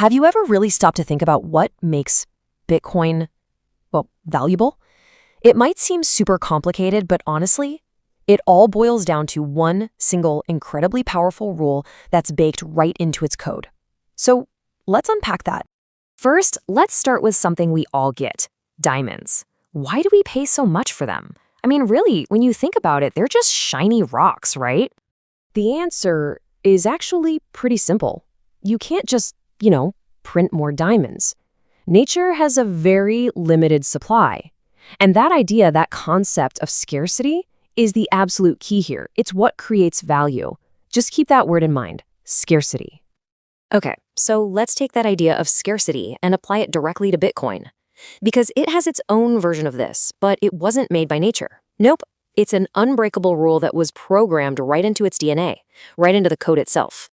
Have you ever really stopped to think about what makes Bitcoin, well, valuable? It might seem super complicated, but honestly, it all boils down to one single incredibly powerful rule that's baked right into its code. So let's unpack that. First, let's start with something we all get: diamonds. Why do we pay so much for them? I mean, really, when you think about it, they're just shiny rocks, right? The answer is actually pretty simple. You can't just, print more diamonds. Nature has a very limited supply. And that idea, that concept of scarcity, is the absolute key here. It's what creates value. Just keep that word in mind: scarcity. Okay, so let's take that idea of scarcity and apply it directly to Bitcoin. Because it has its own version of this, but it wasn't made by nature. Nope, it's an unbreakable rule that was programmed right into its DNA, right into the code itself.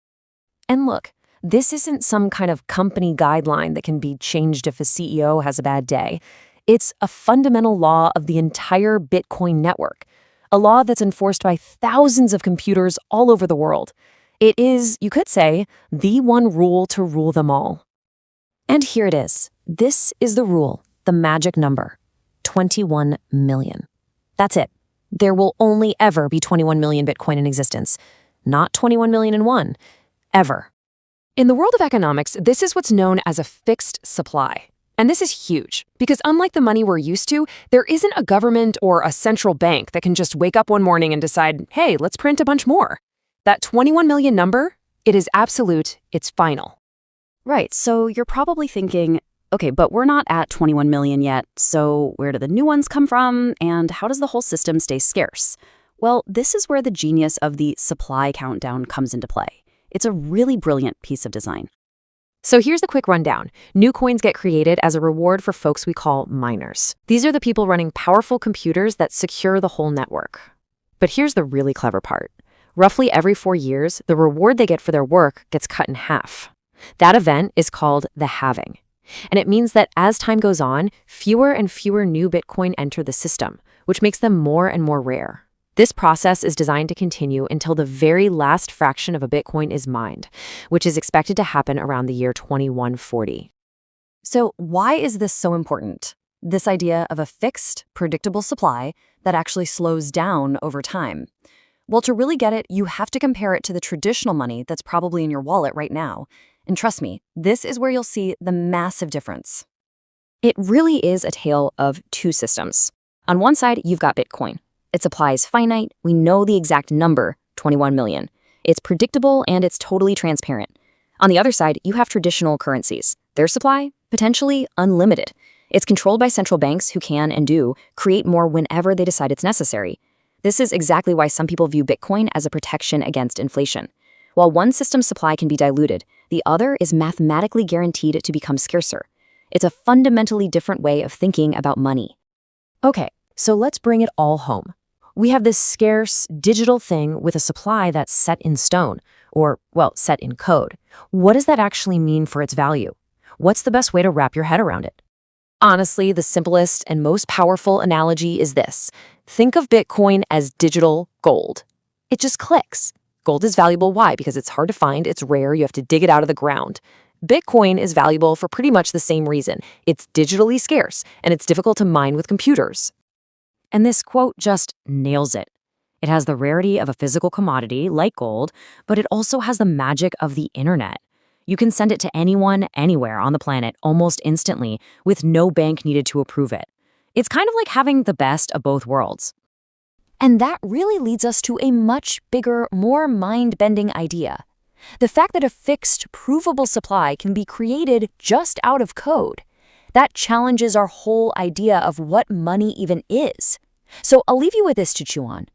And look, this isn't some kind of company guideline that can be changed if a CEO has a bad day. It's a fundamental law of the entire Bitcoin network, a law that's enforced by thousands of computers all over the world. It is, you could say, the one rule to rule them all. And here it is. This is the rule, the magic number: 21 million. That's it. There will only ever be 21 million Bitcoin in existence, not 21 million and one, ever. In the world of economics, this is what's known as a fixed supply. And this is huge, because unlike the money we're used to, there isn't a government or a central bank that can just wake up one morning and decide, hey, let's print a bunch more. That 21 million number, it is absolute, it's final. Right, so you're probably thinking, okay, but we're not at 21 million yet, so where do the new ones come from, and how does the whole system stay scarce? Well, this is where the genius of the supply countdown comes into play. It's a really brilliant piece of design. So here's a quick rundown. New coins get created as a reward for folks we call miners. These are the people running powerful computers that secure the whole network. But here's the really clever part. Roughly every 4 years, the reward they get for their work gets cut in half. That event is called the halving. And it means that as time goes on, fewer and fewer new Bitcoin enter the system, which makes them more and more rare. This process is designed to continue until the very last fraction of a Bitcoin is mined, which is expected to happen around the year 2140. So why is this so important? This idea of a fixed, predictable supply that actually slows down over time. Well, to really get it, you have to compare it to the traditional money that's probably in your wallet right now. And trust me, this is where you'll see the massive difference. It really is a tale of two systems. On one side, you've got Bitcoin. Its supply is finite. We know the exact number, 21 million. It's predictable and it's totally transparent. On the other side, you have traditional currencies. Their supply, potentially unlimited. It's controlled by central banks who can and do create more whenever they decide it's necessary. This is exactly why some people view Bitcoin as a protection against inflation. While one system's supply can be diluted, the other is mathematically guaranteed to become scarcer. It's a fundamentally different way of thinking about money. Okay, so let's bring it all home. We have this scarce digital thing with a supply that's set in stone, or, well, set in code. What does that actually mean for its value? What's the best way to wrap your head around it? Honestly, the simplest and most powerful analogy is this. Think of Bitcoin as digital gold. It just clicks. Gold is valuable. Why? Because it's hard to find, it's rare, you have to dig it out of the ground. Bitcoin is valuable for pretty much the same reason. It's digitally scarce, and it's difficult to mine with computers. And this quote just nails it. It has the rarity of a physical commodity, like gold, but it also has the magic of the internet. You can send it to anyone, anywhere on the planet almost instantly, with no bank needed to approve it. It's kind of like having the best of both worlds. And that really leads us to a much bigger, more mind-bending idea. The fact that a fixed, provable supply can be created just out of code. That challenges our whole idea of what money even is. So I'll leave you with this to chew on.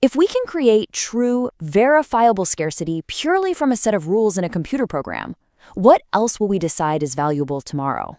If we can create true, verifiable scarcity purely from a set of rules in a computer program, what else will we decide is valuable tomorrow?